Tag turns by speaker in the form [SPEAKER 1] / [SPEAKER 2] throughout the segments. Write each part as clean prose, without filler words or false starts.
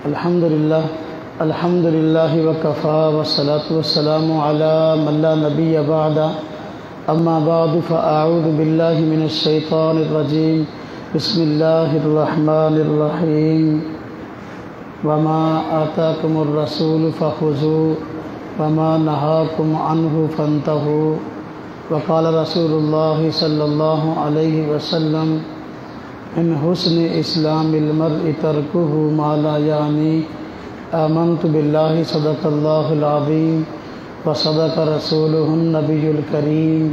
[SPEAKER 1] الحمد للہ وکفا والصلاة والسلام علی من لا نبی بعد اما بعد فاعوذ باللہ من الشیطان الرجیم بسم اللہ الرحمن الرحیم وما آتاکم الرسول فخذوه وما نہاکم عنہ فانتہوا وقال رسول اللہ صلی اللہ علیہ وسلم ان حسن اسلام المرء ترکہ ما لا یعنی آمنت باللہ صدق اللہ العظیم وصدق رسولہ النبی الکریم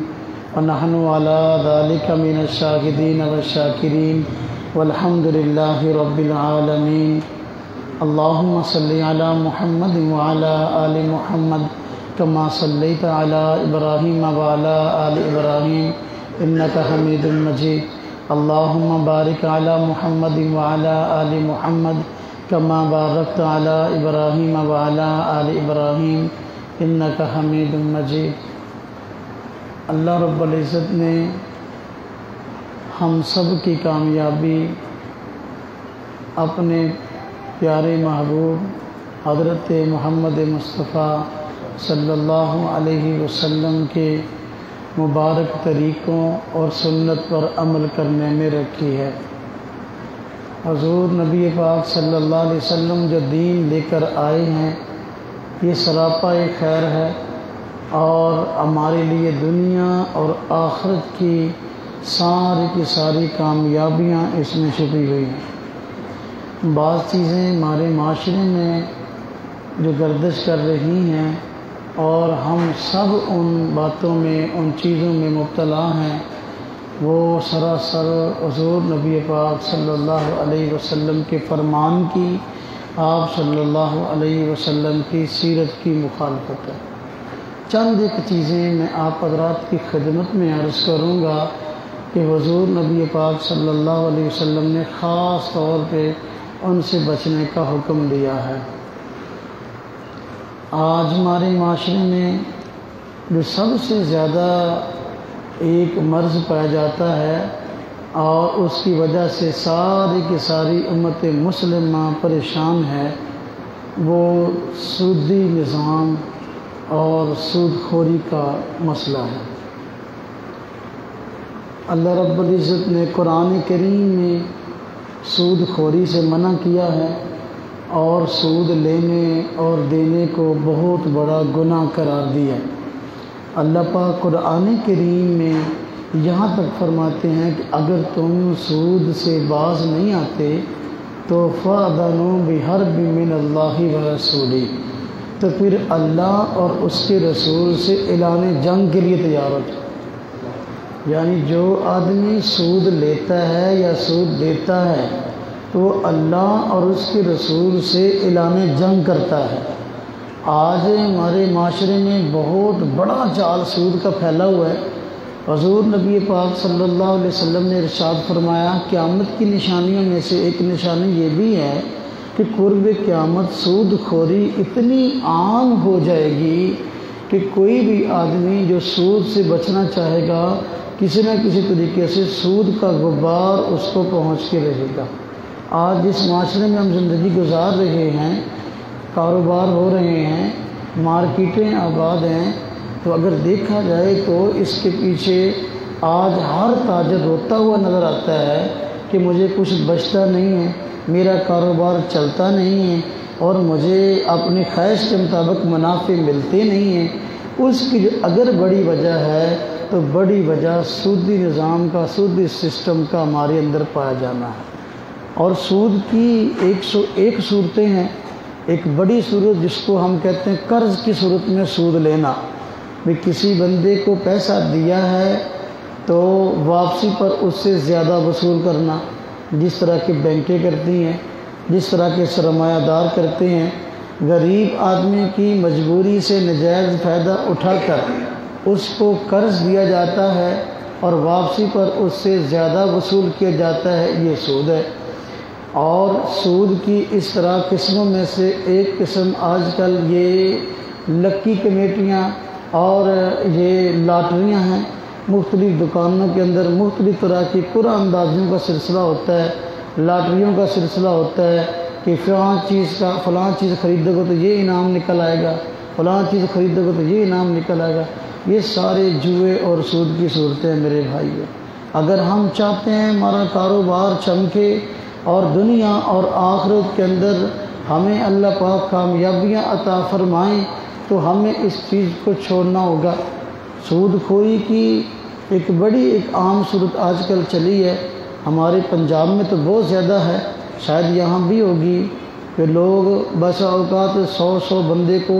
[SPEAKER 1] ونحن علی ذلک من الشاہدین والشاکرین والحمد للہ رب العالمین اللہم صلی علی محمد وعلی آل محمد کما صلیت علی ابراہیم وعلی آل ابراہیم انک حمید مجید اللہم بارک علی محمد وعلی آل محمد کما بارکت علی ابراہیم وعلی آل ابراہیم انک حمید مجید۔ اللہ رب العزت نے ہم سب کی کامیابی اپنے پیارے محبوب حضرت محمد مصطفیٰ صلی اللہ علیہ وسلم کے مبارک طریقوں اور سنت پر عمل کرنے میں رکھی ہے۔ حضور نبی پاک صلی اللہ علیہ وسلم جو دین لے کر آئے ہیں یہ سراپا خیر ہے اور ہمارے لیے دنیا اور آخرت کی ساری کامیابیاں اس میں چھپی ہوئی ہیں۔ بعض چیزیں ہمارے معاشرے میں جو گردش کر رہی ہیں اور ہم سب ان باتوں میں ان چیزوں میں مبتلا ہیں، وہ سراسر حضور نبی پاک صلی اللہ علیہ وسلم کے فرمان کی، آپ صلی اللہ علیہ وسلم کی سیرت کی مخالفت ہے۔ چند ایک چیزیں میں آپ حضرات کی خدمت میں عرض کروں گا کہ حضور نبی پاک صلی اللہ علیہ وسلم نے خاص طور پہ ان سے بچنے کا حکم دیا ہے۔ آج ہمارے معاشرے میں جو سب سے زیادہ ایک مرض پایا جاتا ہے اور اس کی وجہ سے ساری کی ساری امت مسلمہ پریشان ہے، وہ سودی نظام اور سود خوری کا مسئلہ ہے۔ اللہ رب العزت نے قرآن کریم میں سود خوری سے منع کیا ہے اور سود لینے اور دینے کو بہت بڑا گناہ قرار دیا۔ اللہ پاک قرآن کریم میں یہاں تک فرماتے ہیں کہ اگر تم سود سے باز نہیں آتے تو فَأَذَنُوا بِحَرْبٍ مِّنَ اللَّهِ وَرَسُولِهِ، تو پھر اللہ اور اس کے رسول سے اعلان جنگ کے لیے تیار ہو جائے۔ یعنی جو آدمی سود لیتا ہے یا سود دیتا ہے تو وہ اللہ اور اس کے رسول سے اعلان جنگ کرتا ہے۔ آج ہمارے معاشرے میں بہت بڑا جال سود کا پھیلا ہوا ہے۔ حضور نبی پاک صلی اللہ علیہ وسلم نے ارشاد فرمایا قیامت کی نشانیوں میں سے ایک نشانی یہ بھی ہے کہ قرب قیامت سود خوری اتنی عام ہو جائے گی کہ کوئی بھی آدمی جو سود سے بچنا چاہے گا کسی نہ کسی طریقے سے سود کا غبار اس کو پہنچ کے رہے گا۔ آج جس معاشرے میں ہم زندگی گزار رہے ہیں، کاروبار ہو رہے ہیں، مارکیٹیں آباد ہیں، تو اگر دیکھا جائے تو اس کے پیچھے آج ہر تاجر روتا ہوا نظر آتا ہے کہ مجھے کچھ بچتا نہیں ہے، میرا کاروبار چلتا نہیں ہے اور مجھے اپنی خواہش کے مطابق منافع ملتے نہیں ہیں۔ اس کی جو اگر بڑی وجہ ہے تو بڑی وجہ سودی نظام کا، سودی سسٹم کا ہمارے اندر پایا جانا ہے۔ اور سود کی 101 صورتیں ہیں۔ ایک بڑی صورت جس کو ہم کہتے ہیں قرض کی صورت میں سود لینا، بھی کسی بندے کو پیسہ دیا ہے تو واپسی پر اس سے زیادہ وصول کرنا، جس طرح کی بینکیں کرتی ہیں، جس طرح کے سرمایہ دار کرتے ہیں۔ غریب آدمی کی مجبوری سے ناجائز فائدہ اٹھا کر اس کو قرض دیا جاتا ہے اور واپسی پر اس سے زیادہ وصول کیا جاتا ہے، یہ سود ہے۔ اور سود کی اس طرح قسموں میں سے ایک قسم آج کل یہ لکی کمیٹیاں اور یہ لاٹریاں ہیں۔ مختلف دکانوں کے اندر مختلف طرح کی قرعہ اندازیوں کا سلسلہ ہوتا ہے، لاٹریوں کا سلسلہ ہوتا ہے، کہ فلاں چیز خریدو گے تو یہ انعام نکل آئے گا، فلاں چیز خریدو گے تو یہ انعام نکل آئے گا۔ یہ سارے جوئے اور سود کی صورتیں ہیں میرے بھائیو۔ اگر ہم چاہتے ہیں ہمارا کاروبار چمکے اور دنیا اور آخرت کے اندر ہمیں اللہ پاک کامیابیاں عطا فرمائیں تو ہمیں اس چیز کو چھوڑنا ہوگا۔ سود خوری کی ایک عام صورت آج کل چلی ہے، ہمارے پنجاب میں تو بہت زیادہ ہے، شاید یہاں بھی ہوگی، کہ لوگ بس اوقات 100 بندے کو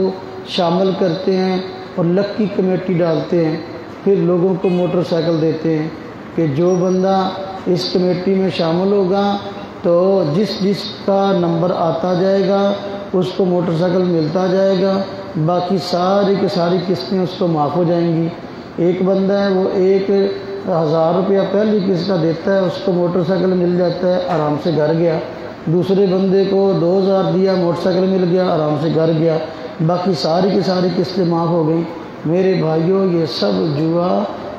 [SPEAKER 1] شامل کرتے ہیں اور لکی کمیٹی ڈالتے ہیں، پھر لوگوں کو موٹر سائیکل دیتے ہیں کہ جو بندہ اس کمیٹی میں شامل ہوگا تو جس کا نمبر آتا جائے گا اس کو موٹر سائیکل ملتا جائے گا، باقی ساری کی ساری قسطیں اس کو معاف ہو جائیں گی۔ ایک بندہ ہے وہ 1000 روپیہ پہلی قسط کا دیتا ہے، اس کو موٹر سائیکل مل جاتا ہے، آرام سے گھر گیا۔ دوسرے بندے کو 2000 دیا، موٹر سائیکل مل گیا، آرام سے گھر گیا، باقی ساری کی ساری قسطیں معاف ہو گئیں۔ میرے بھائیوں یہ سب جوا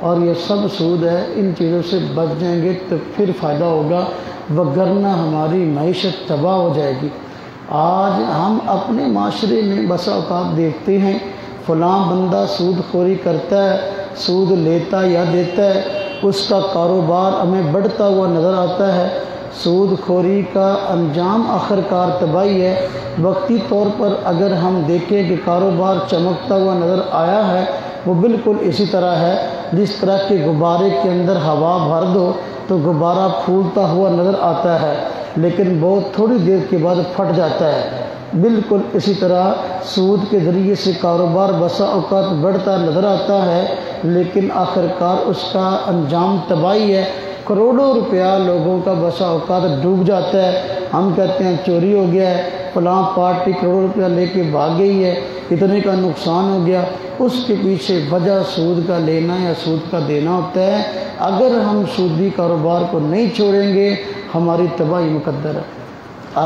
[SPEAKER 1] اور یہ سب سود ہے، ان چیزوں سے بچ جائیں گے تو پھر فائدہ ہوگا، وگرنہ ہماری معیشت تباہ ہو جائے گی۔ آج ہم اپنے معاشرے میں بسا اوقات دیکھتے ہیں فلاں بندہ سود خوری کرتا ہے، سود لیتا یا دیتا ہے، اس کا کاروبار ہمیں بڑھتا ہوا نظر آتا ہے۔ سود خوری کا انجام آخرکار تباہی ہے۔ وقتی طور پر اگر ہم دیکھیں کہ کاروبار چمکتا ہوا نظر آیا ہے، وہ بالکل اسی طرح ہے جس طرح کہ غبارے کے اندر ہوا بھر دو تو غبارہ پھولتا ہوا نظر آتا ہے لیکن بہت تھوڑی دیر کے بعد پھٹ جاتا ہے۔ بالکل اسی طرح سود کے ذریعے سے کاروبار بسا اوقات بڑھتا نظر آتا ہے لیکن آخرکار اس کا انجام تباہی ہے۔ کروڑوں روپیہ لوگوں کا بسا اوقات ڈوب جاتا ہے، ہم کہتے ہیں چوری ہو گیا ہے، فلاں پارٹی کروڑوں روپیہ لے کے بھاگ گئی ہے، اتنے کا نقصان ہو گیا۔ اس کے پیچھے وجہ سود کا لینا یا سود کا دینا ہوتا ہے۔ اگر ہم سودی کاروبار کو نہیں چھوڑیں گے ہماری تباہی مقدر ہے۔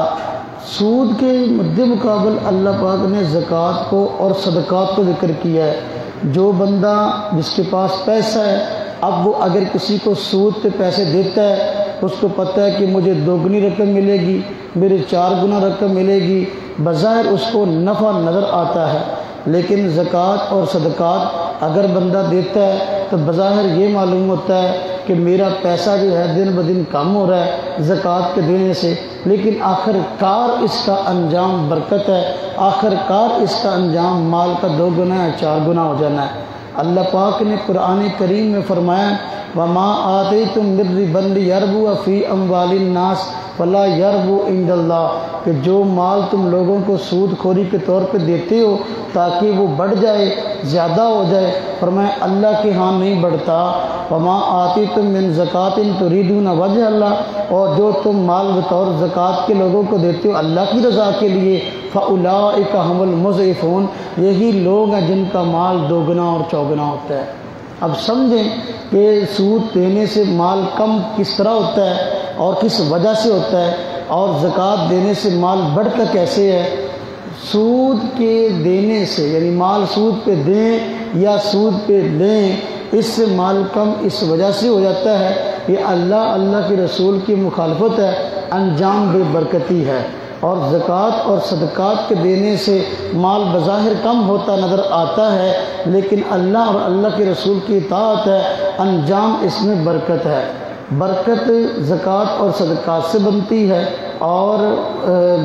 [SPEAKER 1] سود کے مد مقابل اللہ پاک نے زکوٰۃ کو اور صدقات کو ذکر کیا ہے۔ جو بندہ جس کے پاس پیسہ ہے، اب وہ اگر کسی کو سود پہ پیسے دیتا ہے، اس کو پتہ ہے کہ مجھے 2 گنی رقم ملے گی، میرے 4 گنا رقم ملے گی، بظاہر اس کو نفع نظر آتا ہے۔ لیکن زکوٰۃ اور صدقات اگر بندہ دیتا ہے تو بظاہر یہ معلوم ہوتا ہے کہ میرا پیسہ جو ہے دن بدن کم ہو رہا ہے زکوٰۃ کے دینے سے، لیکن آخر کار اس کا انجام برکت ہے، آخر کار اس کا انجام مال کا 2 گنا یا 4 گنا ہو جانا ہے۔ اللہ پاک نے قرآن کریم میں فرمایا وَمَا آتَيْتُم مِّن رِّبًا لِّيَرْبُوَ فِي أَمْوَالِ النَّاسِ فَلَا يَرْبُو عِندَ اللَّهِ، کہ جو مال تم لوگوں کو سود خوری کے طور پہ دیتے ہو تاکہ وہ بڑھ جائے، زیادہ ہو جائے، فرمایا اللہ کے ہاں نہیں بڑھتا۔ وَمَا آتَيْتُم مِّن زَكَاةٍ تُرِيدُونَ وَجْهَ اللَّهِ، اور جو تم مال بطور زکوٰۃ کے لوگوں کو دیتے ہو اللہ کی رضا کے لیے، فَأُولَٰئِكَ هُمُ الْمُضْعِفُونَ، یہی لوگ ہیں جن کا مال 2 گنا اور 4 گنا ہوتا ہے۔ اب سمجھیں کہ سود دینے سے مال کم کس طرح ہوتا ہے اور کس وجہ سے ہوتا ہے، اور زکوٰۃ دینے سے مال بڑھتا کیسے ہے۔ سود کے دینے سے یعنی مال سود پہ دیں یا سود پہ لیں، اس سے مال کم اس وجہ سے ہو جاتا ہے کہ اللہ کے رسول کی مخالفت ہے، انجام بے برکتی ہے۔ اور زکوٰۃ اور صدقات کے دینے سے مال بظاہر کم ہوتا نظر آتا ہے لیکن اللہ اور اللہ کے رسول کی اطاعت ہے، انجام اس میں برکت ہے۔ برکت زکوٰۃ اور صدقات سے بنتی ہے اور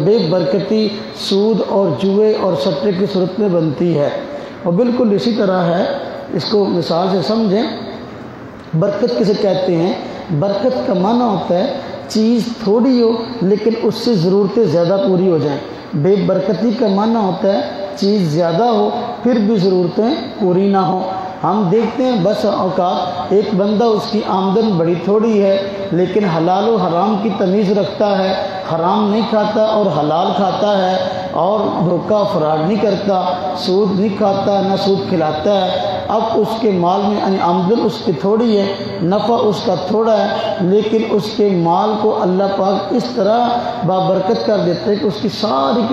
[SPEAKER 1] بے برکتی سود اور جوئے اور سٹے کی صورت میں بنتی ہے۔ اور بالکل اسی طرح ہے، اس کو مثال سے سمجھیں، برکت کسے کہتے ہیں؟ برکت کا معنی ہوتا ہے چیز تھوڑی ہو لیکن اس سے ضرورتیں زیادہ پوری ہو جائیں۔ بے برکتی کا معنی ہوتا ہے چیز زیادہ ہو پھر بھی ضرورتیں پوری نہ ہوں۔ ہم دیکھتے ہیں بس اوقات ایک بندہ اس کی آمدن بڑی تھوڑی ہے لیکن حلال و حرام کی تمیز رکھتا ہے، حرام نہیں کھاتا اور حلال کھاتا ہے، اور دھوکہ فراڈ نہیں کرتا، سود نہیں کھاتا نہ سود کھلاتا ہے۔ اب اس کے مال میں آمدن اس کی تھوڑی ہے، نفع اس کا تھوڑا ہے، لیکن اس کے مال کو اللہ پاک اس طرح بابرکت کر دیتا ہے کہ اس کی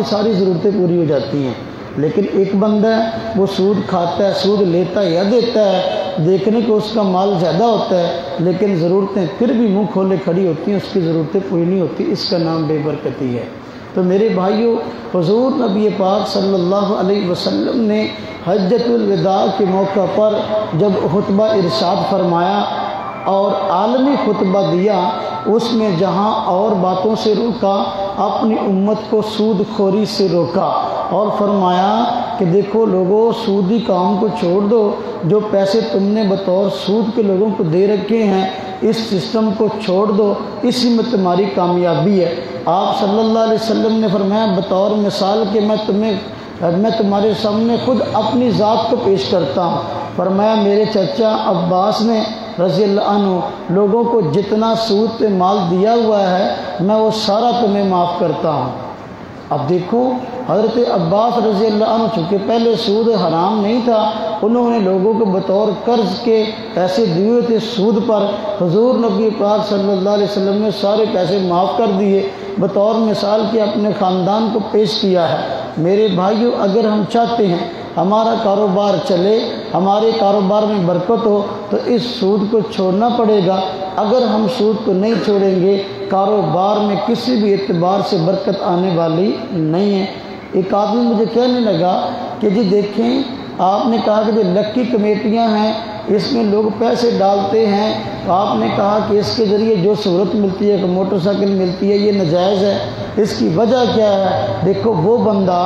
[SPEAKER 1] ساری ضرورتیں پوری ہو جاتی ہیں۔ لیکن ایک بندہ ہے وہ سود کھاتا ہے، سود لیتا ہے یا دیتا ہے، دیکھنے کو اس کا مال زیادہ ہوتا ہے لیکن ضرورتیں پھر بھی منہ کھولے کھڑی ہوتی ہیں، اس کی ضرورتیں پوری نہیں ہوتی، اس کا نام بے برکتی ہے۔ تو میرے بھائیوں، حضور نبی پاک صلی اللہ علیہ وسلم نے حجۃ الوداع کے موقع پر جب خطبہ ارشاد فرمایا اور عالمی خطبہ دیا، اس میں جہاں اور باتوں سے روکا، اپنی امت کو سود خوری سے روکا اور فرمایا کہ دیکھو لوگوں، سودی کام کو چھوڑ دو، جو پیسے تم نے بطور سود کے لوگوں کو دے رکھے ہیں اس سسٹم کو چھوڑ دو، اسی میں تمہاری کامیابی ہے۔ آپ صلی اللہ علیہ وسلم نے فرمایا بطور مثال کہ میں تمہارے سامنے خود اپنی ذات کو پیش کرتا ہوں۔ فرمایا میرے چچا عباس نے رضی اللہ عنہ لوگوں کو جتنا سود پہ مال دیا ہوا ہے میں وہ سارا تمہیں معاف کرتا ہوں۔ اب دیکھو حضرت عباس رضی اللہ عنہ چونکہ پہلے سود حرام نہیں تھا، انہوں نے لوگوں کو بطور قرض کے پیسے دیے تھے سود پر، حضور نبی پاک صلی اللہ علیہ وسلم نے سارے پیسے معاف کر دیے، بطور مثال کے اپنے خاندان کو پیش کیا ہے۔ میرے بھائیوں، اگر ہم چاہتے ہیں ہمارا کاروبار چلے، ہمارے کاروبار میں برکت ہو، تو اس سود کو چھوڑنا پڑے گا۔ اگر ہم سود کو نہیں چھوڑیں گے، کاروبار میں کسی بھی اعتبار سے برکت آنے والی نہیں ہے۔ ایک آدمی مجھے کہنے لگا کہ جی دیکھیں، آپ نے کہا کہ جو لکی کمیٹیاں ہیں اس میں لوگ پیسے ڈالتے ہیں، آپ نے کہا کہ اس کے ذریعے جو سہولت ملتی ہے کہ موٹر سائیکل ملتی ہے، یہ ناجائز ہے، اس کی وجہ کیا ہے؟ دیکھو وہ بندہ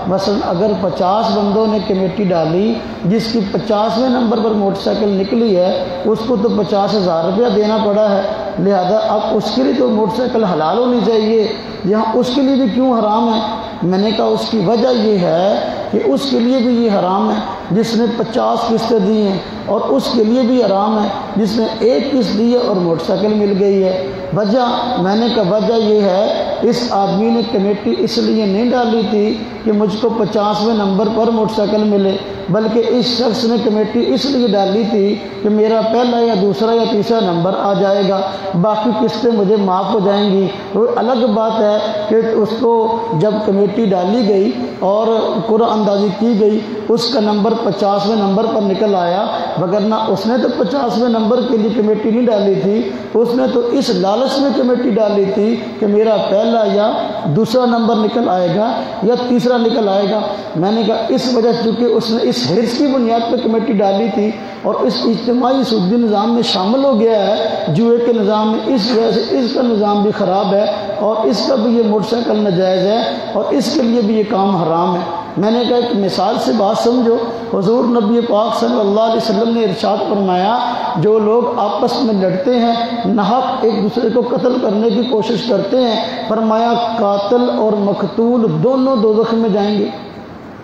[SPEAKER 1] مثلا اگر 50 بندوں نے کمیٹی ڈالی، جس کی 50ویں نمبر پر موٹر سائیکل نکلی ہے، اس کو تو 50,000 روپیہ دینا پڑا ہے، لہذا اب اس کے لیے تو موٹر سائیکل حلال ہونی چاہیے، یہاں اس کے لیے بھی کیوں حرام ہے؟ میں نے کہا اس کی وجہ یہ ہے کہ اس کے لیے بھی یہ حرام ہے جس نے 50 قسطیں دی ہیں، اور اس کے لیے بھی حرام ہے جس نے 1 قسط دی ہے اور موٹر سائیکل مل گئی ہے۔ وجہ میں نے کہا وجہ یہ ہے اس آدمی نے کمیٹی اس لیے نہیں ڈالی تھی کہ مجھ کو 50ویں نمبر پر موٹر سائیکل ملے، بلکہ اس شخص نے کمیٹی اس لیے ڈالی تھی کہ میرا پہلا یا دوسرا یا تیسرا نمبر آ جائے گا، باقی قسطیں مجھے معاف ہو جائیں گی۔ وہ الگ بات ہے کہ اس کو جب کمیٹی ڈالی گئی اور قرعہ اندازی کی گئی، اس کا نمبر 50ویں نمبر پر نکل آیا، وگرنہ اس نے تو 50ویں نمبر کے لیے کمیٹی نہیں ڈالی تھی، اس نے تو اس لالچ میں کمیٹی ڈالی تھی کہ میرا پہلا یا دوسرا نمبر نکل آئے گا یا تیسرا نکل آئے گا۔ میں نے کہا اس وجہ سے چونکہ اس نے اس حرص کی بنیاد پہ کمیٹی ڈالی تھی اور اس اجتماعی سودی نظام میں شامل ہو گیا ہے، جوئے کے نظام میں، اس وجہ سے اس کا نظام بھی خراب ہے اور اس کا بھی یہ موٹر سائیکل ناجائز ہے اور اس کے لیے بھی یہ کام حرام ہے۔ میں نے کہا ایک مثال سے بات سمجھو، حضور نبی پاک صلی اللہ علیہ وسلم نے ارشاد فرمایا جو لوگ آپس میں لڑتے ہیں، ناحق ایک دوسرے کو قتل کرنے کی کوشش کرتے ہیں، فرمایا قاتل اور مقتول دونوں دوزخ میں جائیں گے۔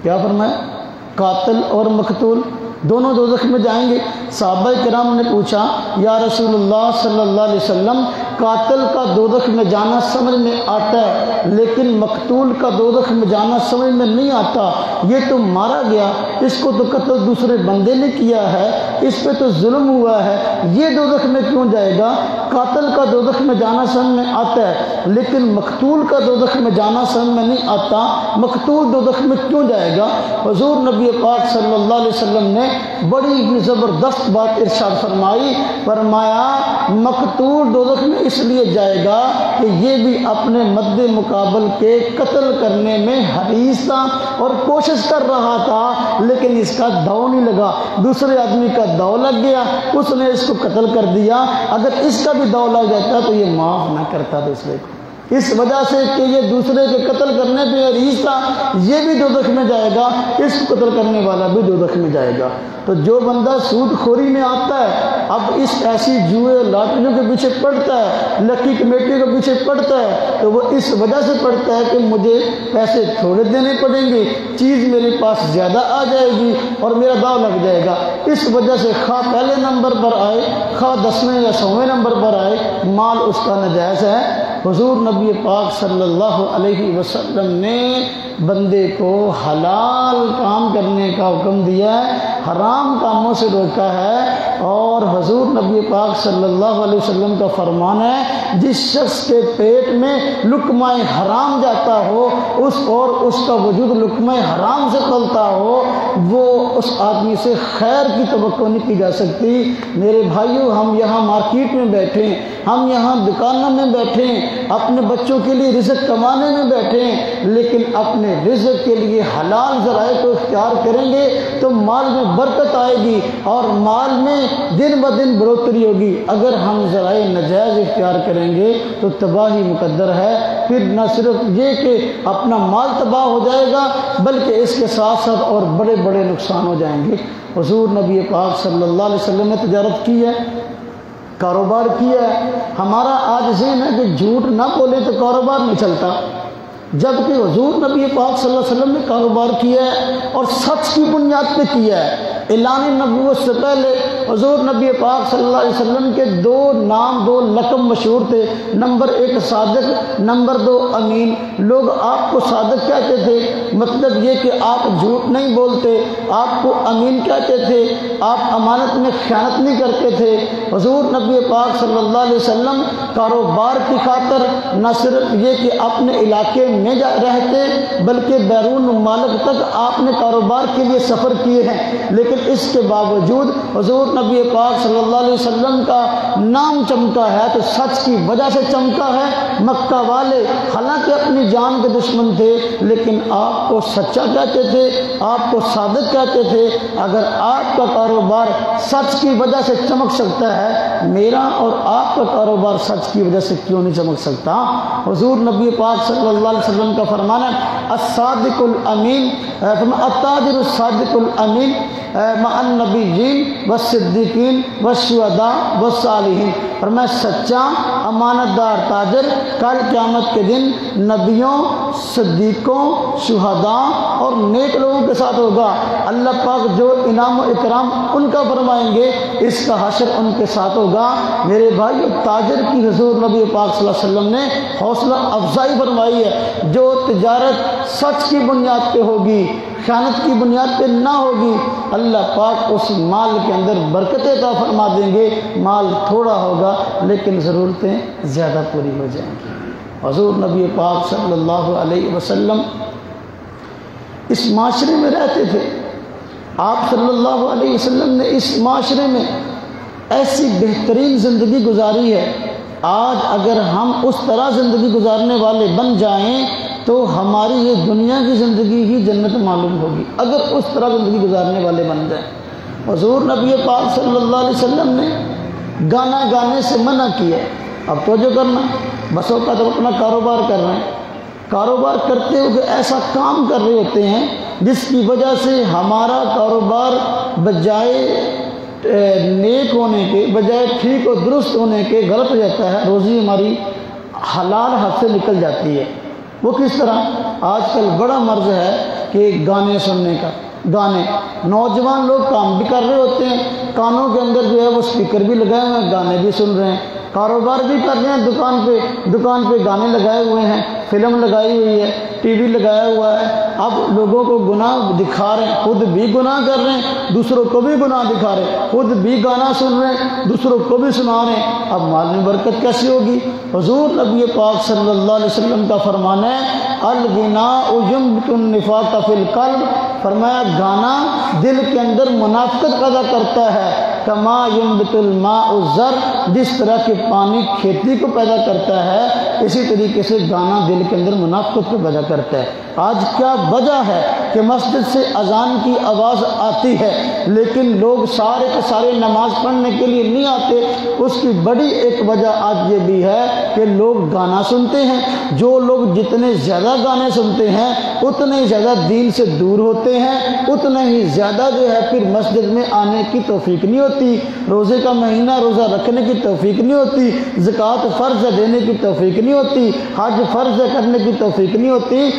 [SPEAKER 1] کیا فرمایا؟ قاتل اور مقتول دونوں دوزخ میں جائیں گے۔ صحابہ کرام نے پوچھا یا رسول اللہ صلی اللہ علیہ وسلم، قاتل کا دوزخ میں جانا سمجھ میں آتا ہے لیکن مقتول کا دوزخ میں جانا سمجھ میں نہیں آتا، یہ تو مارا گیا، اس کو تو قتل دوسرے بندے نے کیا ہے، اس پہ تو ظلم ہوا ہے، یہ دوزخ میں کیوں جائے گا؟ قاتل کا دوزخ میں جانا سمجھ میں آتا ہے لیکن مقتول کا دوزخ میں جانا سمجھ میں نہیں آتا، مقتول دوزخ میں کیوں جائے گا؟ حضور نبی پاک صلی اللہ علیہ وسلم نے بڑی ہی زبردست بات ارشاد فرمائی، فرمایا مقتول دوزخ میں اس لیے جائے گا کہ یہ بھی اپنے مد مقابل کے قتل کرنے میں حریص تھا اور کوشش کر رہا تھا، لیکن اس کا داؤ نہیں لگا، دوسرے آدمی کا داؤ لگ گیا، اس نے اس کو قتل کر دیا، اگر اس کا بھی داؤ لگ جاتا تو یہ معاف نہ کرتا دوسرے کو، اس وجہ سے کہ یہ دوسرے کے قتل کرنے پہ حریص تھا، یہ بھی دوزخ میں جائے گا، اس کو قتل کرنے والا بھی دوزخ میں جائے گا۔ تو جو بندہ سود خوری میں آتا ہے، اب اس ایسی جوئے لاٹریوں کے پیچھے پڑتا ہے، لکی کمیٹی کے پیچھے پڑتا ہے، تو وہ اس وجہ سے پڑتا ہے کہ مجھے پیسے تھوڑے دینے پڑیں گے، چیز میرے پاس زیادہ آ جائے گی اور میرا داؤ لگ جائے گا، اس وجہ سے خواہ پہلے نمبر پر آئے خواہ 10ویں یا 100ویں نمبر پر آئے، مال اس کا ناجائز ہے۔ حضور نبی پاک صلی اللہ علیہ وسلم نے بندے کو حلال کام کرنے کا حکم دیا ہے، حرام کاموں سے روکا ہے، اور حضور نبی پاک صلی اللہ علیہ وسلم کا فرمان ہے جس شخص کے پیٹ میں لقمہ حرام جاتا ہو اس کا وجود لقمہ حرام سے پلتا ہو، وہ اس آدمی سے خیر کی توقع نہیں کی جا سکتی۔ میرے بھائیوں، ہم یہاں مارکیٹ میں بیٹھے ہیں، ہم یہاں دکانوں میں بیٹھے ہیں، اپنے بچوں کے لیے رزق کمانے میں بیٹھے ہیں، لیکن اپنے رزق کے لیے حلال ذرائع کو اختیار کریں گے تو مال میں برکت آئے گی اور مال میں دن بدن بڑھوتری ہوگی۔ اگر ہم ذرائع ناجائز اختیار کریں گے تو تباہی مقدر ہے۔ پھر نہ صرف یہ کہ اپنا مال تباہ ہو جائے گا بلکہ اس کے ساتھ ساتھ اور بڑے بڑے نقصان ہو جائیں گے۔ حضور نبی پاک صلی اللہ علیہ وسلم نے تجارت کی ہے، کاروبار کیا ہے۔ ہمارا آج ذہن ہے کہ جھوٹ نہ بولے تو کاروبار نہیں چلتا، جبکہ حضور نبی پاک صلی اللہ علیہ وسلم نے کاروبار کیا ہے اور سچ کی بنیاد پہ کیا ہے۔ اعلان نبوت سے پہلے حضور نبی پاک صلی اللہ علیہ وسلم کے دو نام، دو لقب مشہور تھے، نمبر 1 صادق، نمبر 2 امین۔ لوگ آپ کو صادق کہتے تھے، مطلب یہ کہ آپ جھوٹ نہیں بولتے، آپ کو امین کہتے تھے، آپ امانت میں خیانت نہیں کرتے تھے۔ حضور نبی پاک صلی اللہ علیہ وسلم کاروبار کی خاطر نہ صرف یہ کہ اپنے علاقے میں رہتے بلکہ بیرون ممالک تک آپ نے کاروبار کے لیے سفر کیے ہیں، لیکن اس کے باوجود حضور نبی پاک صلی اللہ علیہ وسلم کا نام چمکا ہے تو سچ کی وجہ سے چمکا ہے۔ مکہ والے حالانکہ اپنی جان کے دشمن تھے لیکن آپ کو سچا کہتے تھے، آپ کو صادق کہتے تھے۔ اگر آپ کا کاروبار سچ کی وجہ سے چمک سکتا ہے، میرا اور آپ کا کاروبار سچ کی وجہ سے کیوں نہیں چمک سکتا؟ حضور نبی پاک صلی اللہ علیہ وسلم کا فرمان ہے الصادق الامین، التاجر الصادق الامین مع النبیین والصدیقین والشہداء والصالحین۔ فرمایا سچا امانت دار تاجر کل قیامت کے دن نبیوں، صدیقوں، شہداء اور نیک لوگوں کے ساتھ ہوگا۔ اللہ پاک جو انعام و اکرام ان کا فرمائیں گے اس کا حشر ان کے ساتھ ہوگا۔ میرے بھائی، تاجر کی حضور نبی پاک صلی اللہ علیہ وسلم نے حوصلہ افزائی فرمائی ہے۔ جو تجارت سچ کی بنیاد پہ ہوگی، خیانت کی بنیاد پہ نہ ہوگی، اللہ پاک اس مال کے اندر برکت عطا فرما دیں گے۔ مال تھوڑا ہوگا لیکن ضرورتیں زیادہ پوری ہو جائیں گی۔ حضور نبی پاک صلی اللہ علیہ وسلم اس معاشرے میں رہتے تھے۔ آپ صلی اللہ علیہ وسلم نے اس معاشرے میں ایسی بہترین زندگی گزاری ہے۔ آج اگر ہم اس طرح زندگی گزارنے والے بن جائیں تو ہماری یہ دنیا کی زندگی ہی جنت معلوم ہوگی، اگر اس طرح زندگی گزارنے والے بن جائیں۔ حضور نبی پاک صلی اللہ علیہ وسلم نے گانا گانے سے منع کیا۔ اب توجہ کرنا، بسوں کا تو اپنا کاروبار کر رہے ہیں، کاروبار کرتے ہوئے ایسا کام کر رہے ہوتے ہیں جس کی وجہ سے ہمارا کاروبار بجائے نیک ہونے کے، بجائے ٹھیک اور درست ہونے کے غلط ہو جاتا ہے، روزی ہماری حلال ہاتھ سے نکل جاتی ہے۔ وہ کس طرح؟ آج کل بڑا مرض ہے کہ گانے سننے کا، گانے، نوجوان لوگ کام بھی کر رہے ہوتے ہیں، کانوں کے اندر جو ہے وہ اسپیکر بھی لگائے ہوئے ہیں، گانے بھی سن رہے ہیں، کاروبار بھی کر رہے ہیں، دکان پہ گانے لگائے ہوئے ہیں، فلم لگائی ہوئی ہے، ٹی وی لگایا ہوا ہے۔ اب لوگوں کو گناہ دکھا رہے ہیں، خود بھی گناہ کر رہے ہیں، دوسروں کو بھی گناہ دکھا رہے ہیں، خود بھی گانا سن رہے ہیں، دوسروں کو بھی سنا رہے ہیں۔ اب مال میں برکت کیسی ہوگی؟ حضور نبی پاک صلی اللہ علیہ وسلم کا فرمان ہے الغناء ينبت النفاق فی القلب، فرمایا گانا دل کے اندر منافقت پیدا کرتا ہے، کما ينبت الماء الزر، جس طرح کہ پانی کھیتی کو پیدا کرتا ہے اسی طریقے سے گانا دل کے اندر منافقت کو پیدا کرتا ہے۔ آج کیا وجہ ہے کہ مسجد سے اذان کی آواز آتی ہے لیکن لوگ سارے کے سارے نماز پڑھنے کے لیے نہیں آتے؟ اس کی بڑی ایک وجہ آج یہ بھی ہے کہ لوگ گانا سنتے ہیں۔ جو لوگ جتنے زیادہ گانے سنتے ہیں اتنے ہی زیادہ دین سے دور ہوتے ہیں، اتنے ہی زیادہ جو ہے پھر مسجد میں آنے کی توفیق نہیں ہوتی، روزے کا مہینہ روزہ رکھنے کی توفیق نہیں ہوتی، زکوٰۃ فرض دینے کی توفیق نہیں ہوتی، حج فرض کرنے کی توفیق نہیں ہوتی،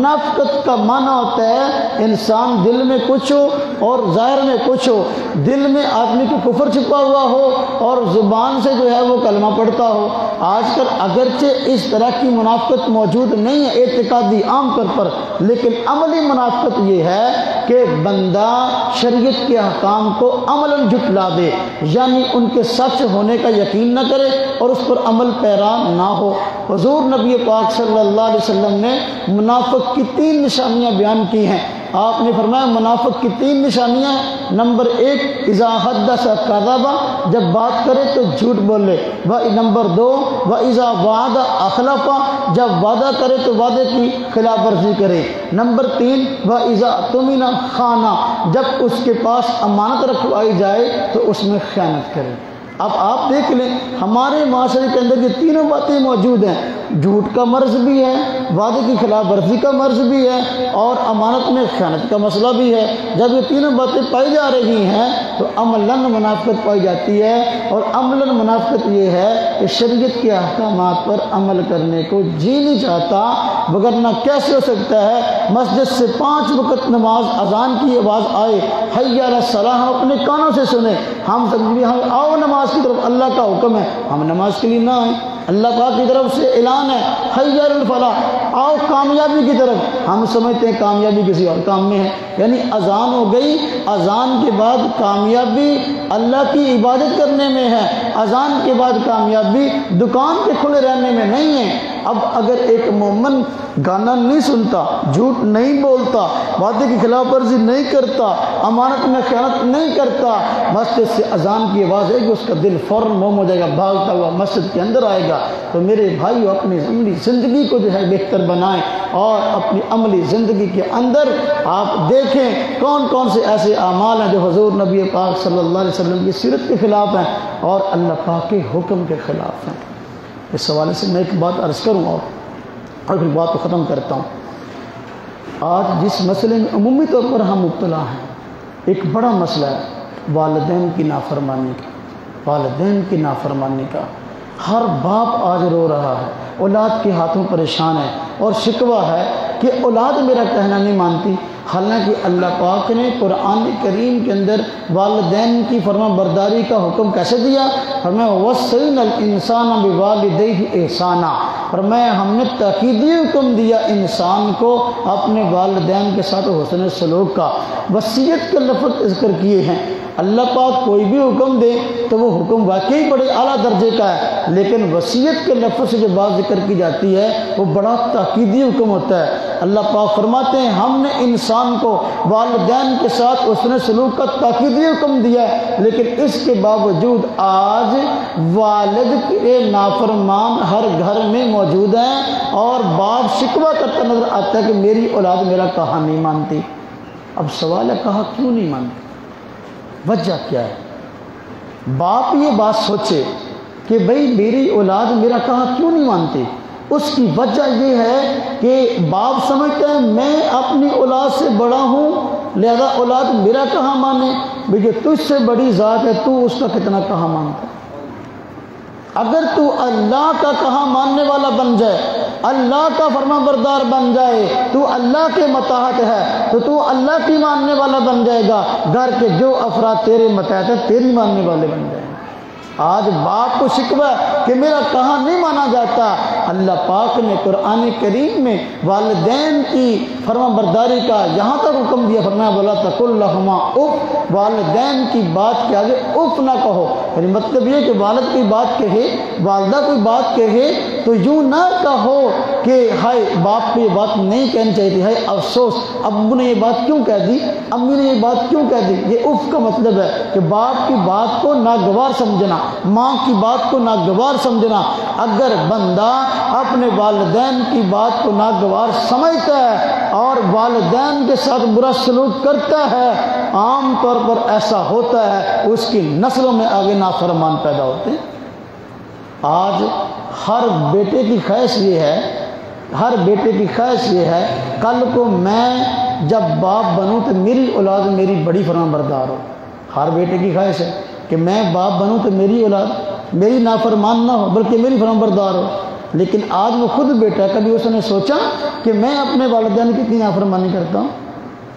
[SPEAKER 1] منافقت کا معنی ہوتا ہے انسان دل میں کچھ ہو اور ظاہر میں کچھ ہو، دل میں آدمی کو کفر چھپا ہوا ہو اور زبان سے جو ہے وہ کلمہ پڑھتا ہو۔ آج کل اگرچہ اس طرح کی منافقت موجود نہیں ہے اعتقادی عام طور پر، لیکن عملی منافقت یہ ہے کہ بندہ شریعت کے احکام کو عملاً جھٹلا دے، یعنی ان کے سچ ہونے کا یقین نہ کرے اور اس پر عمل پیرا نہ ہو۔ حضور نبی پاک صلی اللہ علیہ وسلم نے منافق کی 3 نشانیاں بیان کی ہیں۔ آپ نے فرمایا منافق کی 3 نشانیاں ہیں۔ نمبر 1 اذا حدث کذب، جب بات کرے تو جھوٹ بولے۔ نمبر 2 واذا وعد اخلف، جب وعدہ کرے تو وعدے کی خلاف ورزی کرے۔ نمبر 3 واذا اؤتمن خان، جب اس کے پاس امانت رکھوائی جائے تو اس میں خیانت کرے۔ اب آپ دیکھ لیں ہمارے معاشرے کے اندر یہ تینوں باتیں موجود ہیں، جھوٹ کا مرض بھی ہے، وعدے کی خلاف ورزی کا مرض بھی ہے اور امانت میں خیانت کا مسئلہ بھی ہے۔ جب یہ تینوں باتیں پائی جا رہی ہیں تو عملاً منافقت پائی جاتی ہے، اور عملاً منافقت یہ ہے کہ شریعت کے احکامات پر عمل کرنے کو جی نہیں چاہتا، وگرنہ کیسے ہو سکتا ہے مسجد سے 5 وقت نماز اذان کی آواز آئے، حی علی الصلاۃ ہم اپنے کانوں سے سنیں، ہم سمجھیں ہم آؤ نماز کی طرف، اللہ کا حکم ہے ہم نماز کے لیے نہ آئیں، اللہ پاک کی طرف سے اعلان ہے حی علی الفلاح آؤ کامیابی کی طرف، ہم سمجھتے ہیں کامیابی کسی اور کام میں ہے۔ یعنی اذان ہو گئی، اذان کے بعد کامیابی اللہ کی عبادت کرنے میں ہے، اذان کے بعد کامیابی دکان کے کھلے رہنے میں نہیں ہے۔ اب اگر ایک مومن گانا نہیں سنتا، جھوٹ نہیں بولتا، وعدے کی خلاف ورزی نہیں کرتا، امانت میں خیانت نہیں کرتا، مسجد سے اذان کی آواز ہے کہ اس کا دل فوراً موم ہو جائے گا، بھاگتا ہوا مسجد کے اندر آئے گا۔ تو میرے بھائیو اپنی عملی زندگی کو جو ہے بہتر بنائیں، اور اپنی عملی زندگی کے اندر آپ دیکھیں کون کون سے ایسے اعمال ہیں جو حضور نبی پاک صلی اللہ علیہ وسلم کی سیرت کے خلاف ہیں اور اللہ پاک کے حکم کے خلاف ہیں۔ اس حوالے سے میں ایک بات عرض کروں اور پھر بات کو ختم کرتا ہوں۔ آج جس مسئلے میں عمومی طور پر ہم مبتلا ہیں، ایک بڑا مسئلہ ہے والدین کی نافرمانی کا، والدین کی نافرمانی کا۔ ہر باپ آج رو رہا ہے، اولاد کے ہاتھوں پریشان ہے اور شکوہ ہے کہ اولاد میرا کہنا نہیں مانتی، حالانکہ اللہ پاک نے قرآن کریم کے اندر والدین کی فرما برداری کا حکم کیسے دیا؟ فرمایا وَوَصَّيْنَا الْإِنسَانَ بِوَالِدَيْهِ إِحْسَانًا، فرمایا ہم نے تاکیدی حکم دیا انسان کو اپنے والدین کے ساتھ حسن سلوک کا۔ وصیت کے لفظ ذکر کیے ہیں۔ اللہ پاک کوئی بھی حکم دے تو وہ حکم واقعی بڑے اعلیٰ درجے کا ہے، لیکن وصیت کے لفظ سے جو بات ذکر کی جاتی ہے وہ بڑا تاکیدی حکم ہوتا ہے۔ اللہ پاک فرماتے ہیں ہم نے انسان کو والدین کے ساتھ حسن سلوک کا تاکیدی حکم دیا ہے، لیکن اس کے باوجود آج والد کے نافرمان ہر گھر میں موجود ہیں، اور باپ شکوہ کرتا نظر آتا ہے کہ میری اولاد میرا کہا نہیں مانتی۔ اب سوال ہے کہا کیوں نہیں مانتی؟ وجہ کیا ہے؟ باپ یہ بات سوچے کہ بھئی میری اولاد میرا کہا کیوں نہیں مانتی، اس کی وجہ یہ ہے کہ باپ سمجھتا ہے میں اپنی اولاد سے بڑا ہوں لہذا اولاد میرا کہا مانے۔ بھئی تجھ سے بڑی ذات ہے، تو اس کا کتنا کہا مانتا ہے؟ اگر تو اللہ کا کہا ماننے والا بن جائے، اللہ کا فرما بردار بن جائے، تو اللہ کے متحد ہے تو اللہ کی ماننے والا بن جائے گا، گھر کے جو افراد تیرے متحد ہیں تیری ماننے والے بن جائیں گے۔ آج باپ کو شکوہ کہ میرا کہا نہیں مانا جاتا۔ اللہ پاک نے قرآن کریم میں والدین کی فرما برداری کا یہاں تک حکم دیا، فرمایا وَلَا تَقُل لَهُمَا اُف، والدین کی بات کے آگے اف نہ کہو۔ یعنی مطلب یہ کہ والد کوئی بات کہے، والدہ کوئی بات کہے تو یوں نہ کہو کہ ہائے باپ کو یہ بات نہیں کہنی چاہیے تھی، ہائے افسوس ابو نے یہ بات کیوں کہہ دی، امی نے یہ بات کیوں کہہ دی۔ یہ اف کا مطلب ہے کہ باپ کی بات کو ناگوار سمجھنا، ماں کی بات کو ناگوار سمجھنا۔ اگر بندہ اپنے والدین کی بات کو ناگوار سمجھتا ہے اور والدین کے ساتھ برا سلوک کرتا ہے، عام طور پر ایسا ہوتا ہے اس کی نسلوں میں آگے نافرمان پیدا ہوتے ہیں۔ آج ہر بیٹے کی خواہش یہ ہے، ہر بیٹے کی خواہش یہ ہے کل کو میں جب باپ بنوں تو میری اولاد میری بڑی فرمان بردار ہو۔ ہر بیٹے کی خواہش ہے کہ میں باپ بنوں تو میری اولاد میری نافرمان نہ ہو بلکہ میری فرمان بردار ہو۔ لیکن آج وہ خود بیٹا، کبھی اس نے سوچا کہ میں اپنے والدین کی کتنی نافرمانی کرتا ہوں؟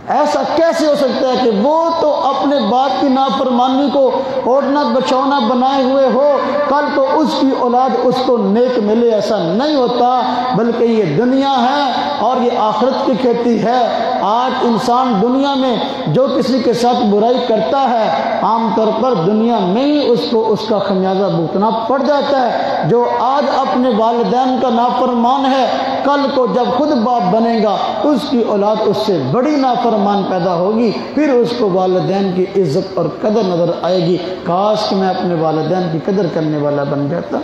[SPEAKER 1] ایسا کیسے ہو سکتا ہے کہ وہ تو اپنے باپ کی نافرمانی کو اوڑھنا بچھونا بنائے ہوئے ہو، کل تو اس کی اولاد اس کو نیک ملے؟ ایسا نہیں ہوتا، بلکہ یہ دنیا ہے اور یہ آخرت کی کھیتی ہے۔ آج انسان دنیا میں جو کسی کے ساتھ برائی کرتا ہے، عام طور پر دنیا میں ہی اس کو اس کا خمیازہ بھگتنا پڑ جاتا ہے۔ جو آج اپنے والدین کا نافرمان ہے، کل کو جب خود باپ بنے گا، اس کی اولاد اس سے بڑی نافرمان پیدا ہوگی، پھر اس کو والدین کی عزت اور قدر نظر آئے گی۔ کاش کہ میں اپنے والدین کی قدر کرنے والا بن جاتا۔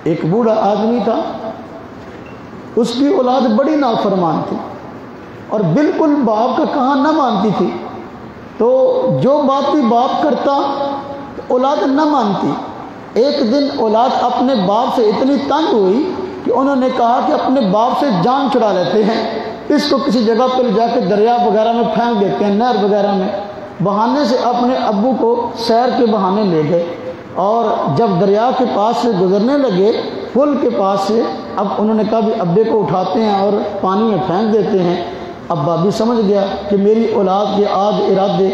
[SPEAKER 1] ایک بوڑھا آدمی تھا، اس کی اولاد بڑی نافرمان تھی اور بالکل باپ کا کہا نہ مانتی تھی، تو جو بات بھی باپ کرتا اولاد نہ مانتی۔ ایک دن اولاد اپنے باپ سے اتنی تنگ ہوئی کہ انہوں نے کہا کہ اپنے باپ سے جان چھڑا لیتے ہیں، اس کو کسی جگہ پر جا کے دریا وغیرہ میں پھینک دیتے ہیں، نہر وغیرہ میں۔ بہانے سے اپنے ابو کو سیر کے بہانے لے گئے، اور جب دریا کے پاس سے گزرنے لگے، پل کے پاس سے، اب انہوں نے کہا بھی ابے کو اٹھاتے ہیں اور پانی میں پھینک دیتے ہیں۔ ابا بھی سمجھ گیا کہ میری اولاد کے آج ارادے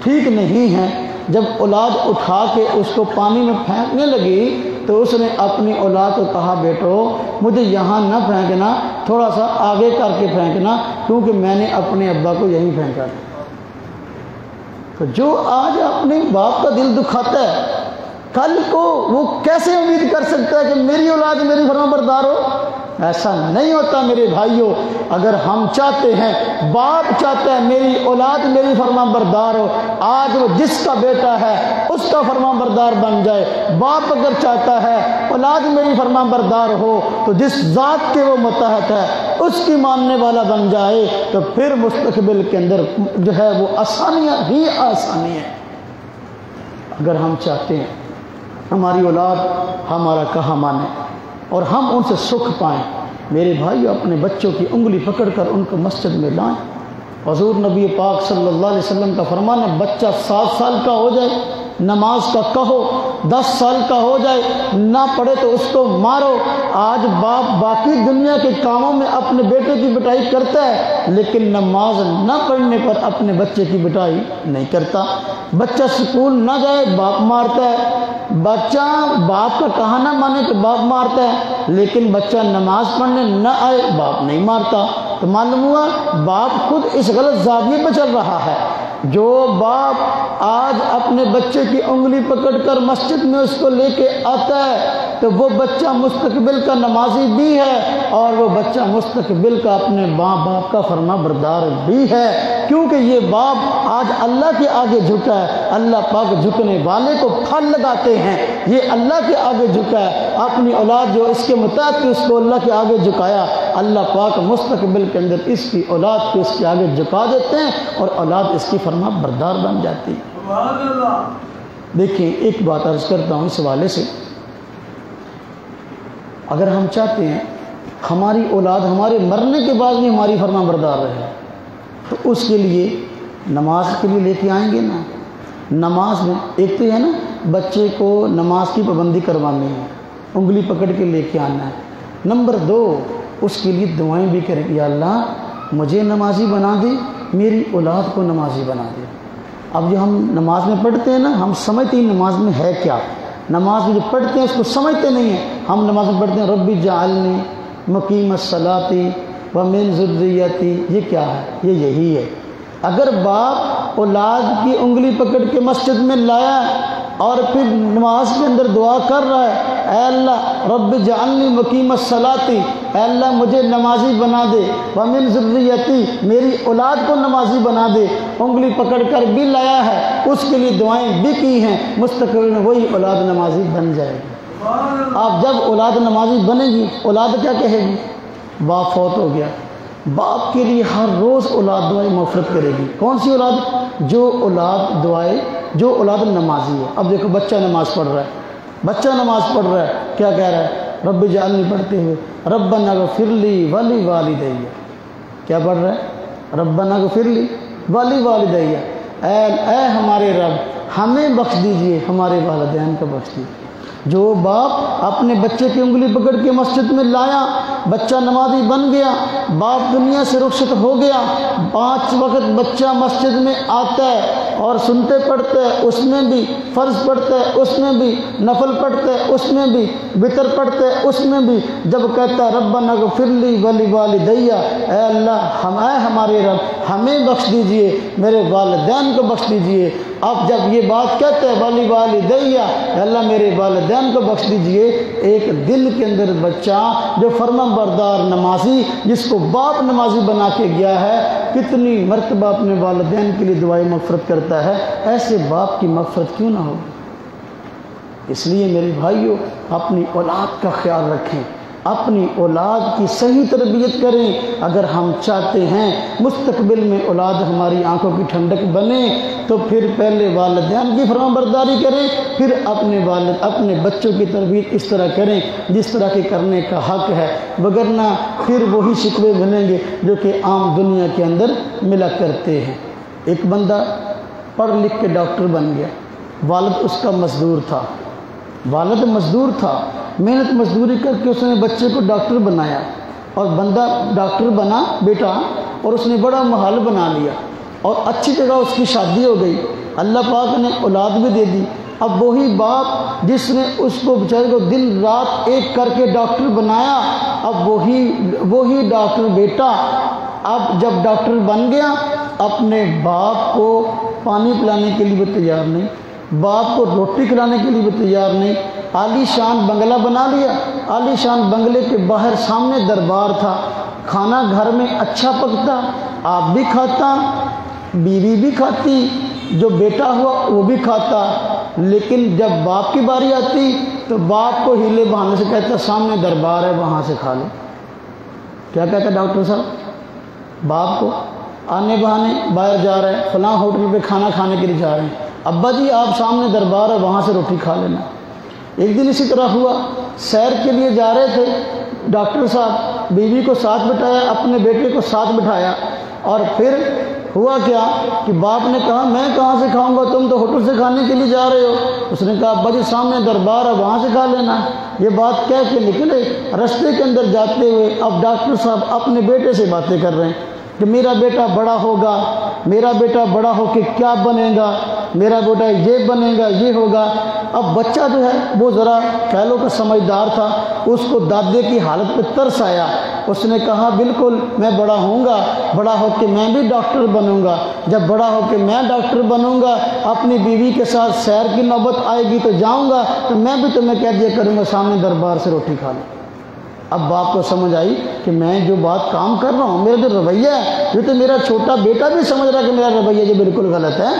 [SPEAKER 1] ٹھیک نہیں ہیں۔ جب اولاد اٹھا کے اس کو پانی میں پھینکنے لگی تو اس نے اپنی اولاد کو کہا، بیٹو مجھے یہاں نہ پھینکنا، تھوڑا سا آگے کر کے پھینکنا، کیونکہ میں نے اپنے ابا کو یہیں پھینکا۔ تو جو آج اپنے باپ کا دل دکھاتا ہے، کل کو وہ کیسے امید کر سکتا ہے کہ میری اولاد میری فرما بردار ہو؟ ایسا نہیں ہوتا میرے بھائیوں۔ اگر ہم چاہتے ہیں، باپ چاہتا ہے میری اولاد میری فرما بردار ہو، آج وہ جس کا بیٹا ہے اس کا فرما بردار بن جائے۔ باپ اگر چاہتا ہے اولاد میری فرما بردار ہو تو جس ذات کے وہ متحد ہے اس کی ماننے والا بن جائے، تو پھر مستقبل کے اندر جو ہے وہ آسانیاں ہی آسانیاں ہیں۔ اگر ہم چاہتے ہیں ہماری اولاد ہمارا کہا مانے اور ہم ان سے سکھ پائیں، میرے بھائی اپنے بچوں کی انگلی پکڑ کر ان کو مسجد میں لائیں۔ حضور نبی پاک صلی اللہ علیہ وسلم کا فرمان ہے، بچہ 7 سال کا ہو جائے نماز کا کہو، 10 سال کا ہو جائے نہ پڑھے تو اس کو مارو۔ آج باپ باقی دنیا کے کاموں میں اپنے بیٹے کی پٹائی کرتا ہے، لیکن نماز نہ پڑھنے پر اپنے بچے کی پٹائی نہیں کرتا۔ بچہ سکول نہ جائے باپ مارتا ہے، بچہ باپ کا کہا نہ مانے تو باپ مارتا ہے، لیکن بچہ نماز پڑھنے نہ آئے باپ نہیں مارتا۔ تو معلوم ہوا باپ خود اس غلط زاویے پہ چل رہا ہے۔ جو باپ آج اپنے بچے کی انگلی پکڑ کر مسجد میں اس کو لے کے آتا ہے تو وہ بچہ مستقبل کا نمازی بھی ہے، اور وہ بچہ مستقبل کا اپنے ماں باپ کا فرما بردار بھی ہے، کیونکہ یہ باپ آج اللہ کے آگے جھکا ہے۔ اللہ پاک جھکنے والے کو پھل لگاتے ہیں، یہ اللہ کے آگے جھکا ہے۔ اپنی اولاد جو اس کے متحد اس کو اللہ کے آگے جھکایا، اللہ پاک مستقبل کے اندر اس کی اولاد کو اس کے آگے جھکا دیتے ہیں اور اولاد اس کی فرما بردار بن جاتی ہے۔ دیکھیں ایک بات عرض کرتا ہوں اس حوالے سے، اگر ہم چاہتے ہیں ہماری اولاد ہمارے مرنے کے بعد بھی ہماری فرما بردار رہے تو اس کے لیے نماز کے لیے لے کے آئیں گے نا۔ نماز میں ایک تو ہے نا، بچے کو نماز کی پابندی کروانی ہے، انگلی پکڑ کے لے کے آنا ہے۔ نمبر 2، اس کے لیے دعائیں بھی کریں، یا اللہ مجھے نمازی بنا دے، میری اولاد کو نمازی بنا دے۔ اب جو ہم نماز میں پڑھتے ہیں نا، ہم سمجھتے ہیں نماز میں ہے کیا، نماز میں جو پڑھتے ہیں اس کو سمجھتے نہیں ہیں۔ ہم نماز میں پڑھتے ہیں رب اجعلنی مقیم الصلاۃ ومن ذریتی، یہ کیا ہے؟ یہ یہی ہے۔ اگر باپ اولاد کی انگلی پکڑ کے مسجد میں لایا اور پھر نماز کے اندر دعا کر رہا ہے، اے اللہ رب اجعلنی مقیم الصلاۃ، اے اللہ مجھے نمازی بنا دے، ومن ذریتی، میری اولاد کو نمازی بنا دے، انگلی پکڑ کر بھی لایا ہے، اس کے لیے دعائیں بھی کی ہیں، مستقبل میں وہی اولاد نمازی بن جائے گی۔ آپ جب اولاد نمازی بنے گی، اولاد کیا کہے گی؟ باپ فوت ہو گیا۔ باپ کے لیے ہر روز اولاد دعائیں مغفرت کرے گی۔ کون سی اولاد؟ جو اولاد دعائیں، جو اولاد نمازی ہے۔ اب دیکھو بچہ نماز پڑھ رہا ہے، بچہ نماز پڑھ رہا ہے، کیا کہہ رہا ہے؟ رب اجعلنی پڑھتے ہوئے ربنا اغفر لی ولی والدی، کیا پڑھ رہا ہے؟ ربنا اغفر لی ولی والدی، اے ہمارے رب ہمیں بخش دیجئے، ہمارے والدین کو بخش دیجئے۔ جو باپ اپنے بچے کی انگلی پکڑ کے مسجد میں لایا، بچہ نمازی بن گیا، باپ دنیا سے رخصت ہو گیا، 5 وقت بچہ مسجد میں آتا ہے اور سنتے پڑھتے ہے، اس میں بھی فرض پڑھتے ہے، اس میں بھی نفل پڑھتے ہے، اس میں بھی وتر پڑھتے ہے، اس میں بھی جب کہتا ہے ربنا اغفر لی ولوالدی، اے اللہ اے ہمارے رب ہمیں بخش دیجئے، میرے والدین کو بخش دیجئے۔ اب جب یہ بات کہتے ہیں ولوالدی، اے اللہ میرے والدین کو بخش دیجئے، ایک دل کے اندر بچہ جو فرما بردار نمازی، جس کو باپ نمازی بنا کے گیا ہے، کتنی مرتبہ اپنے والدین کے لیے دعائیں مغفرت کرتا ہے، ایسے باپ کی مغفرت کیوں نہ ہو؟ اس لیے میرے بھائیوں اپنی اولاد کا خیال رکھیں، اپنی اولاد کی صحیح تربیت کریں۔ اگر ہم چاہتے ہیں مستقبل میں اولاد ہماری آنکھوں کی ٹھنڈک بنے تو پھر پہلے والدین کی فرما برداری کریں، پھر اپنے بچوں کی تربیت اس طرح کریں جس طرح کے کرنے کا حق ہے، وگرنہ پھر وہی شکوے ملیں گے جو کہ عام دنیا کے اندر ملا کرتے ہیں۔ ایک بندہ پڑھ لکھ کے ڈاکٹر بن گیا، والد اس کا مزدور تھا، والد مزدور تھا، محنت مزدوری کر کے اس نے بچے کو ڈاکٹر بنایا، اور بندہ ڈاکٹر بنا بیٹا، اور اس نے بڑا محل بنا لیا، اور اچھی جگہ اس کی شادی ہو گئی، اللہ پاک نے اولاد بھی دے دی۔ اب وہی باپ جس نے اس کو بیچارے کو دن رات ایک کر کے ڈاکٹر بنایا، اب وہی ڈاکٹر بیٹا اب جب ڈاکٹر بن گیا، اپنے باپ کو پانی پلانے کے لیے بھی تیار نہیں، باپ کو روٹی کھلانے کے لیے بھی تیار نہیں۔ عالی شان بنگلہ بنا لیا، عالی شان بنگلے کے باہر سامنے دربار تھا، کھانا گھر میں اچھا پکتا، آپ بھی کھاتا، بیوی بھی کھاتی، جو بیٹا ہوا وہ بھی کھاتا، لیکن جب باپ کی باری آتی تو باپ کو ہیلے بہانے سے کہتا سامنے دربار ہے وہاں سے کھا لو۔ کیا کہتا ڈاکٹر صاحب باپ کو؟ آنے بہانے باہر جا رہے ہیں، فلاں ہوٹل پہ کھانا کھانے کے لیے جا رہے ہیں، ابا جی آپ سامنے دربار ہے وہاں سے روٹی کھا لینا۔ ایک دن اسی طرح ہوا، سیر کے لیے جا رہے تھے، ڈاکٹر صاحب بیوی کو ساتھ بٹھایا، اپنے بیٹے کو ساتھ بٹھایا، اور پھر ہوا کیا کہ باپ نے کہا میں کہاں سے کھاؤں گا، تم تو ہوٹل سے کھانے کے لیے جا رہے ہو۔ اس نے کہا ابا جی سامنے دربار ہے وہاں سے کھا لینا۔ یہ بات کہہ کے نکلے، رستے کے اندر جاتے ہوئے اب ڈاکٹر صاحب اپنے بیٹے سے باتیں کر رہے ہیں کہ میرا بیٹا بڑا ہوگا، میرا بیٹا بڑا ہو کے کیا بنے گا، میرا بیٹا یہ بنے گا، یہ ہوگا۔ اب بچہ جو ہے وہ ذرا کہہ لو کہ سمجھدار تھا، اس کو دادے کی حالت پہ ترس آیا، اس نے کہا بالکل میں بڑا ہوں گا، بڑا ہو کے میں بھی ڈاکٹر بنوں گا، جب بڑا ہو کے میں ڈاکٹر بنوں گا اپنی بیوی کے ساتھ سیر کی نوبت آئے گی تو جاؤں گا، تو میں بھی تمہیں کہہ دیا کروں گا سامنے دربار سے روٹی کھا لو۔ اب باپ کو سمجھ آئی کہ میں جو بات کام کر رہا ہوں، میرا جو رویہ ہے، یہ تو میرا چھوٹا بیٹا بھی سمجھ رہا ہے کہ میرا رویہ جو بالکل غلط ہے۔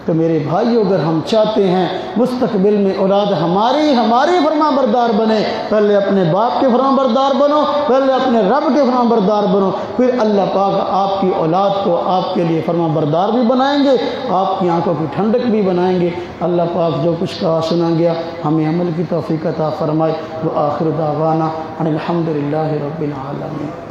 [SPEAKER 1] تو میرے بھائیو اگر ہم چاہتے ہیں مستقبل میں اولاد ہماری فرما بردار بنے، پہلے اپنے باپ کے فرما بردار بنو، پہلے اپنے رب کے فرما بردار بنو، پھر اللہ پاک آپ کی اولاد کو آپ کے لیے فرما بردار بھی بنائیں گے، آپ کی آنکھوں کی ٹھنڈک بھی بنائیں گے۔ اللہ پاک جو کچھ کہا سنا گیا ہمیں عمل کی توفیق عطا فرمائے۔ وآخر دعوانا ان الحمد للہ رب العالمین۔